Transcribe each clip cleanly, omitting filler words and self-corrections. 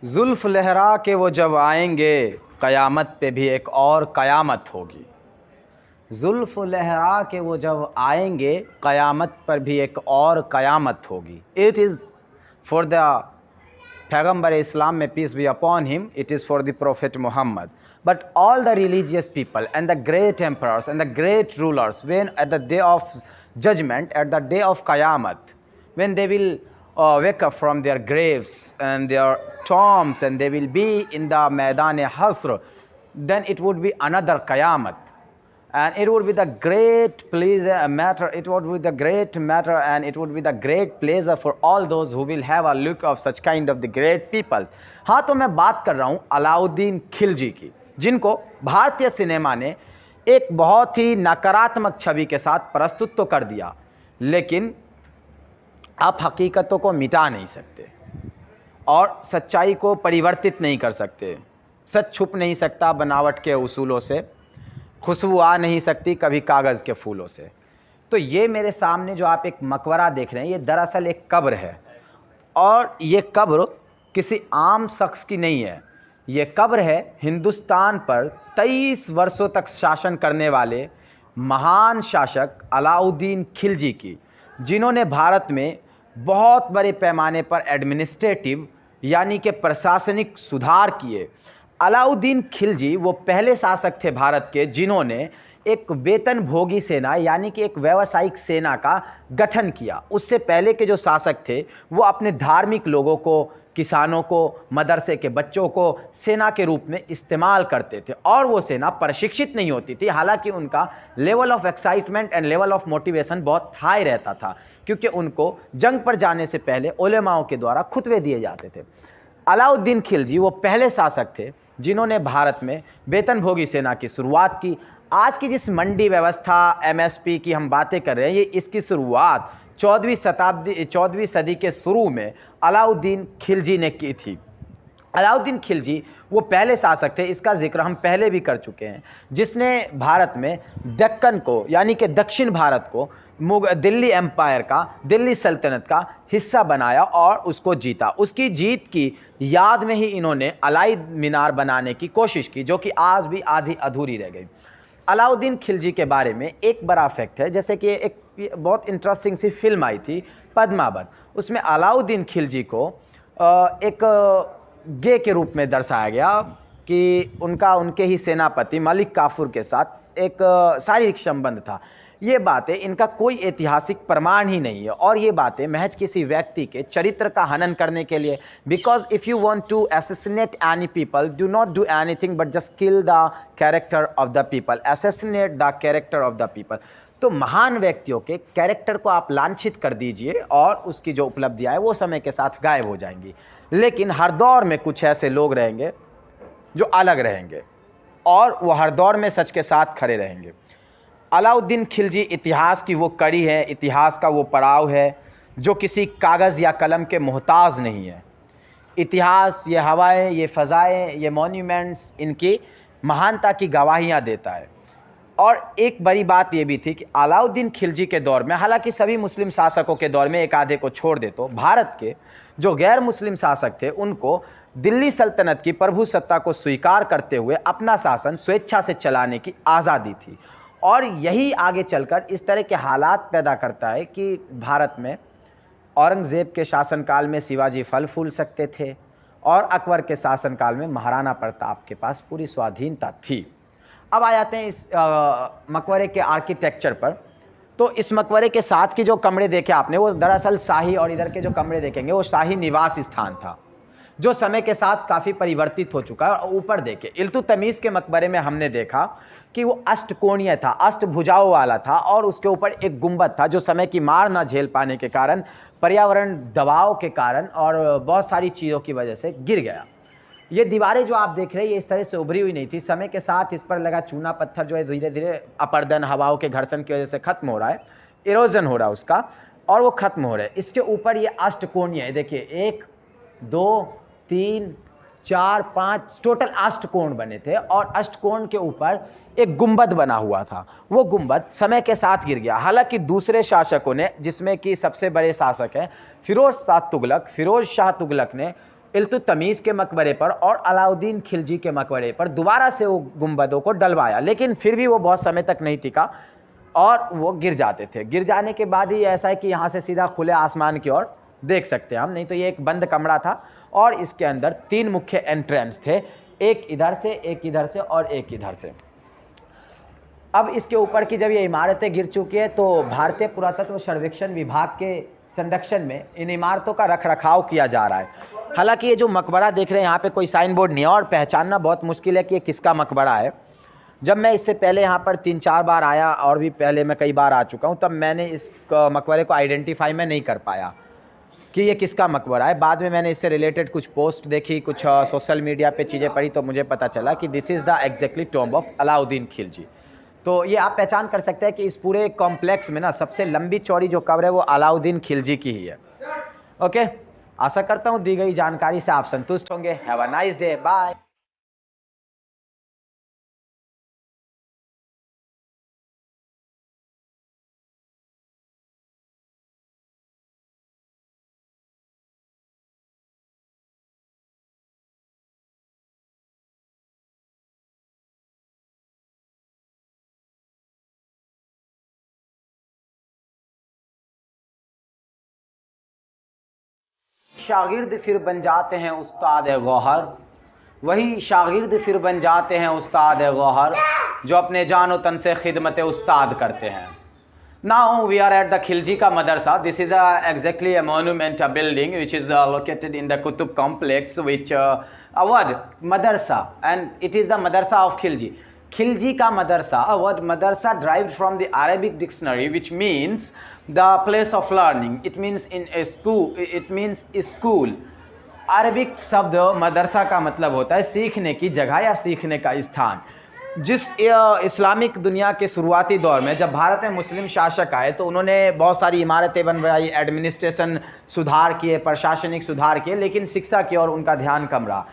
जुल्फ लहरा के वो जब आएंगे, क़यामत पे भी एक और क़यामत होगी। जुल्फ लहरा के वो जब आएंगे, क़यामत पर भी एक और क़यामत होगी। इट इज़ फॉर द पैगम्बर इस्लाम में peace be upon him, it is for the Prophet Muhammad. But all the religious people and the great emperors and the great rulers, when at the day of judgment, at the day of Qayamat, when they will wake up from their graves and their tombs and they will be in the Maidan Hasr, then it would be another Qayamat. And it would be the great pleasure matter, it would be the great matter and it would be the great pleasure for all those who will have a look of such kind of the great people. हाँ, तो मैं बात कर रहा हूँ अलाउद्दीन खिलजी की, जिनको भारतीय सिनेमा ने एक बहुत ही नकारात्मक छवि के साथ प्रस्तुत तो कर दिया, लेकिन आप हकीकतों को मिटा नहीं सकते और सच्चाई को परिवर्तित नहीं कर सकते। सच छुप नहीं सकता बनावट के उसूलों से, खुशबू आ नहीं सकती कभी कागज़ के फूलों से। तो ये मेरे सामने जो आप एक मकबरा देख रहे हैं, ये दरअसल एक कब्र है और ये कब्र किसी आम शख्स की नहीं है। ये कब्र है हिंदुस्तान पर 23 वर्षों तक शासन करने वाले महान शासक अलाउद्दीन खिलजी की, जिन्होंने भारत में बहुत बड़े पैमाने पर एडमिनिस्ट्रेटिव यानी कि प्रशासनिक सुधार किए। अलाउद्दीन खिलजी वो पहले शासक थे भारत के जिन्होंने एक वेतन भोगी सेना यानी कि एक व्यावसायिक सेना का गठन किया। उससे पहले के जो शासक थे वो अपने धार्मिक लोगों को, किसानों को, मदरसे के बच्चों को सेना के रूप में इस्तेमाल करते थे और वो सेना प्रशिक्षित नहीं होती थी। हालांकि उनका level of excitement and level of motivation बहुत हाई रहता था, क्योंकि उनको जंग पर जाने से पहले उलेमाओं के द्वारा खुतबे दिए जाते थे। अलाउद्दीन खिलजी वो पहले शासक थे जिन्होंने भारत में वेतनभोगी सेना की शुरुआत की। आज की जिस मंडी व्यवस्था, एमएसपी की हम बातें कर रहे हैं, ये इसकी शुरुआत 14वीं सदी के शुरू में अलाउद्दीन खिलजी ने की थी। अलाउद्दीन खिलजी वो पहले शासक थे, इसका जिक्र हम पहले भी कर चुके हैं, जिसने भारत में दक्कन को यानी कि दक्षिण भारत को दिल्ली एम्पायर का, दिल्ली सल्तनत का हिस्सा बनाया और उसको जीता। उसकी जीत की याद में ही इन्होंने अलाई मीनार बनाने की कोशिश की, जो कि आज भी आधी अधूरी रह गई। अलाउद्दीन खिलजी के बारे में एक बड़ा फैक्ट है, जैसे कि एक बहुत इंटरेस्टिंग सी फिल्म आई थी पद्मावत, उसमें अलाउद्दीन खिलजी को एक गे के रूप में दर्शाया गया कि उनके ही सेनापति मलिक काफूर के साथ एक शारीरिक संबंध था। ये बातें, इनका कोई ऐतिहासिक प्रमाण ही नहीं है और ये बातें महज किसी व्यक्ति के चरित्र का हनन करने के लिए, because if you want to assassinate any people, do not do anything but just kill the character of the people, assassinate the character of the people. तो महान व्यक्तियों के कैरेक्टर को आप लांछित कर दीजिए और उसकी जो उपलब्धियाँ हैं वो समय के साथ गायब हो जाएंगी। लेकिन हर दौर में कुछ ऐसे लोग रहेंगे जो अलग रहेंगे और वो हर दौर में सच के साथ खड़े रहेंगे। अलाउद्दीन खिलजी इतिहास की वो कड़ी है, इतिहास का वो पड़ाव है जो किसी कागज़ या कलम के मोहताज नहीं है। इतिहास, ये हवाएं, ये फ़ज़ाएँ, ये मॉन्यूमेंट्स इनकी महानता की गवाहियाँ देता है। और एक बड़ी बात ये भी थी कि अलाउद्दीन खिलजी के दौर में, हालांकि सभी मुस्लिम शासकों के दौर में एक आधे को छोड़ दे तो भारत के जो गैर मुस्लिम शासक थे उनको दिल्ली सल्तनत की प्रभु सत्ता को स्वीकार करते हुए अपना शासन स्वेच्छा से चलाने की आज़ादी थी। और यही आगे चलकर इस तरह के हालात पैदा करता है कि भारत में औरंगज़ेब के शासनकाल में शिवाजी फल फूल सकते थे और अकबर के शासनकाल में महाराणा प्रताप के पास पूरी स्वाधीनता थी। अब आ जाते हैं इस मकबरे के आर्किटेक्चर पर। तो इस मकबरे के साथ की जो कमरे देखे आपने, वो दरअसल शाही, और इधर के जो कमरे देखेंगे वो शाही निवास स्थान था, जो समय के साथ काफ़ी परिवर्तित हो चुका है। और ऊपर देखे इल्तुतमिश के मकबरे में हमने देखा कि वो अष्टकोणीय था, अष्टभुजाओं वाला था और उसके ऊपर एक गुंबद था जो समय की मार ना झेल पाने के कारण, पर्यावरण दबाव के कारण और बहुत सारी चीज़ों की वजह से गिर गया। ये दीवारें जो आप देख रहे हैं ये इस तरह से उभरी हुई नहीं थी। समय के साथ इस पर लगा चूना पत्थर जो है धीरे धीरे अपर्दन, हवाओं के घर्षण की वजह से खत्म हो रहा है, इरोजन हो रहा है उसका, और वो खत्म हो रहा है। इसके ऊपर ये अष्टकोणीय है, देखिए 1 2 3 4 5 टोटल अष्टकोण बने थे और अष्टकोण के ऊपर एक गुंबद बना हुआ था। वो गुंबद समय के साथ गिर गया। हालांकि दूसरे शासकों ने, जिसमें कि सबसे बड़े शासक हैं फिरोज शाह तुगलक ने इल्तुतमिश के मकबरे पर और अलाउद्दीन खिलजी के मकबरे पर दोबारा से वो गुंबदों को डलवाया, लेकिन फिर भी वो बहुत समय तक नहीं टिका और वो गिर जाते थे। गिर जाने के बाद ही ऐसा है कि यहाँ से सीधा खुले आसमान की ओर देख सकते हैं हम, नहीं तो ये एक बंद कमरा था और इसके अंदर 3 मुख्य एंट्रेंस थे, एक इधर से, एक इधर से और एक इधर से। अब इसके ऊपर की जब ये इमारतें गिर चुकी है तो भारतीय पुरातत्व सर्वेक्षण विभाग के संरक्षण में इन इमारतों का रखरखाव किया जा रहा है। हालांकि ये जो मकबरा देख रहे हैं यहाँ पे कोई साइन बोर्ड नहीं है और पहचानना बहुत मुश्किल है कि ये किसका मकबरा है। जब मैं इससे पहले यहाँ पर 3-4 बार आया और भी पहले मैं कई बार आ चुका हूँ, तब मैंने इस मकबरे को आइडेंटिफाई में नहीं कर पाया कि ये किसका मकबरा है। बाद में मैंने इससे रिलेटेड कुछ पोस्ट देखी, कुछ सोशल मीडिया पे चीज़ें पढ़ी, तो मुझे पता चला कि this is the exactly tomb of Alauddin Khilji. तो ये आप पहचान कर सकते हैं कि इस पूरे कॉम्प्लेक्स में ना सबसे लंबी चौड़ी जो कब्र है वो अलाउद्दीन खिलजी की ही है। ओके, आशा करता हूँ दी गई जानकारी से आप संतुष्ट होंगे। Have a nice day, bye. शागिर्द फिर बन जाते हैं उस्ताद गौहर, वही शागिर्द फिर बन जाते हैं उस्ताद गौहर जो अपने जानो तन से खिदमत उस्ताद करते हैं। Now we are at the Khiljika Madrasa. This is exactly a monument, a building which is located in the Qutub complex, which a word madrasa, and it is the madrasa of Khilji. Khilji ka madrasa, a word madrasa derived from the Arabic dictionary, which means the place of learning. It means in a school. It means school. Arabic शब्द मदरसा का मतलब होता है सीखने की जगह या सीखने का स्थान। जिस इस्लामिक दुनिया के शुरुआती दौर में जब भारत में मुस्लिम शासक आए तो उन्होंने बहुत सारी इमारतें बनवाई, एडमिनिस्ट्रेशन सुधार किए, प्रशासनिक सुधार किए, लेकिन शिक्षा की ओर उनका ध्यान कम रहा।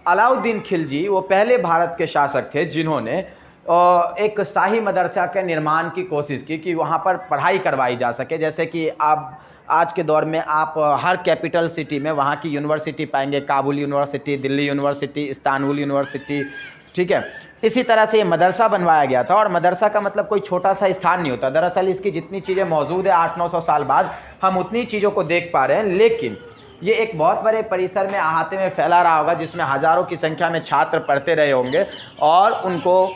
अलाउद्दीन खिलजी वो पहले भारत के शासक थे जिन्होंने एक शाही मदरसा के निर्माण की कोशिश की कि वहाँ पर पढ़ाई करवाई जा सके। जैसे कि आप आज के दौर में आप हर कैपिटल सिटी में वहाँ की यूनिवर्सिटी पाएंगे, Kabul university, Delhi university, Istanbul university, ठीक है। इसी तरह से ये मदरसा बनवाया गया था और मदरसा का मतलब कोई छोटा सा स्थान नहीं होता। दरअसल इसकी जितनी चीज़ें मौजूद है 800-900 साल बाद हम उतनी चीज़ों को देख पा रहे हैं, लेकिन ये एक बहुत बड़े परिसर में अहाते में फैला रहा होगा जिसमें हज़ारों की संख्या में छात्र पढ़ते रहे होंगे और उनको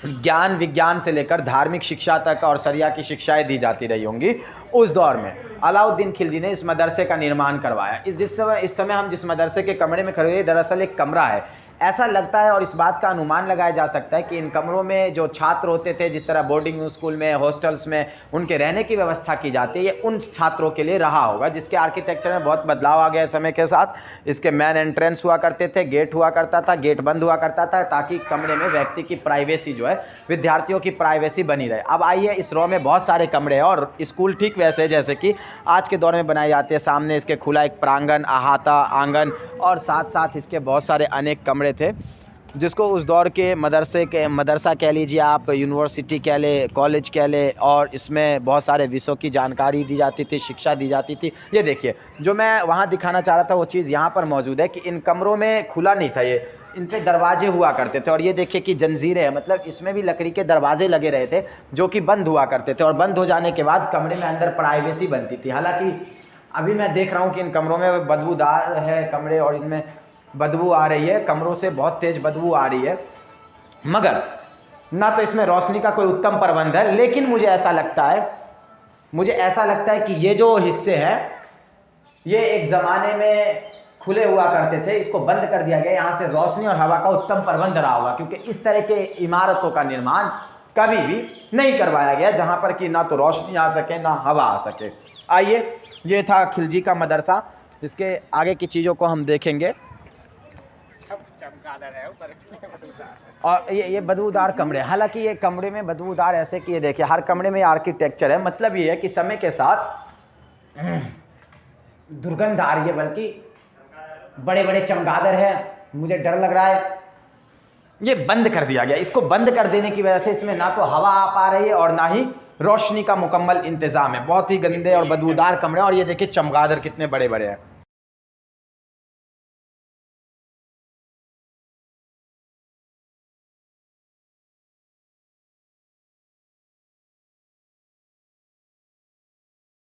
ज्ञान विज्ञान से लेकर धार्मिक शिक्षा तक और शरिया की शिक्षाएं दी जाती रही होंगी। उस दौर में अलाउद्दीन खिलजी ने इस मदरसे का निर्माण करवाया। इस समय हम जिस मदरसे के कमरे में खड़े हुए दरअसल एक कमरा है। ऐसा लगता है और इस बात का अनुमान लगाया जा सकता है कि इन कमरों में जो छात्र होते थे, जिस तरह बोर्डिंग स्कूल में, हॉस्टल्स में उनके रहने की व्यवस्था की जाती है, ये उन छात्रों के लिए रहा होगा जिसके आर्किटेक्चर में बहुत बदलाव आ गया समय के साथ। इसके मेन एंट्रेंस हुआ करते थे, गेट हुआ करता था, गेट बंद हुआ करता था ताकि कमरे में व्यक्ति की प्राइवेसी जो है, विद्यार्थियों की प्राइवेसी बनी रहे। अब आइए, इस रो में बहुत सारे कमरे हैं और स्कूल ठीक वैसे जैसे कि आज के दौर में बनाए जाते हैं। सामने इसके खुला एक प्रांगण, अहाता, आंगन और साथ साथ इसके बहुत सारे अनेक कमरे थे जिसको उस दौर के मदरसा कह लीजिए आप, यूनिवर्सिटी कह ले, कॉलेज कह ले, और इसमें बहुत सारे विषयों की जानकारी दी जाती थी, शिक्षा दी जाती थी। ये देखिए, जो मैं वहाँ दिखाना चाह रहा था वो चीज़ यहाँ पर मौजूद है कि इन कमरों में खुला नहीं था, ये इन पे दरवाजे हुआ करते थे। और ये देखिए कि जंजीरें हैं, मतलब इसमें भी लकड़ी के दरवाजे लगे रहे थे जो कि बंद हुआ करते थे और बंद हो जाने के बाद कमरे में अंदर प्राइवेसी बनती थी। हालाँकि अभी मैं देख रहा हूँ कि इन कमरों में बदबूदार है कमरे और इनमें बदबू आ रही है, कमरों से बहुत तेज़ बदबू आ रही है, मगर ना तो इसमें रोशनी का कोई उत्तम प्रबंध है। लेकिन मुझे ऐसा लगता है कि ये जो हिस्से हैं ये एक ज़माने में खुले हुआ करते थे, इसको बंद कर दिया गया। यहाँ से रोशनी और हवा का उत्तम प्रबंध रहा होगा क्योंकि इस तरह के इमारतों का निर्माण कभी भी नहीं करवाया गया जहाँ पर कि ना तो रोशनी आ सके ना हवा आ सके। आइए, ये था खिलजी का मदरसा। इसके आगे की चीज़ों को हम देखेंगे। और ये बदबूदार कमरे, हालांकि ये कमरे में बदबूदार ऐसे कि ये देखिए हर कमरे में आर्किटेक्चर है। मतलब ये है कि समय के साथ दुर्गंध आ रही है, बल्कि बड़े बड़े चमगादड़ है, मुझे डर लग रहा है। ये बंद कर दिया गया। इसको बंद कर देने की वजह से इसमें ना तो हवा आ पा रही है और ना ही रोशनी का मुकम्मल इंतजाम है। बहुत ही गंदे और बदबूदार कमरे। और ये देखिए चमगादड़ कितने बड़े बड़े हैं।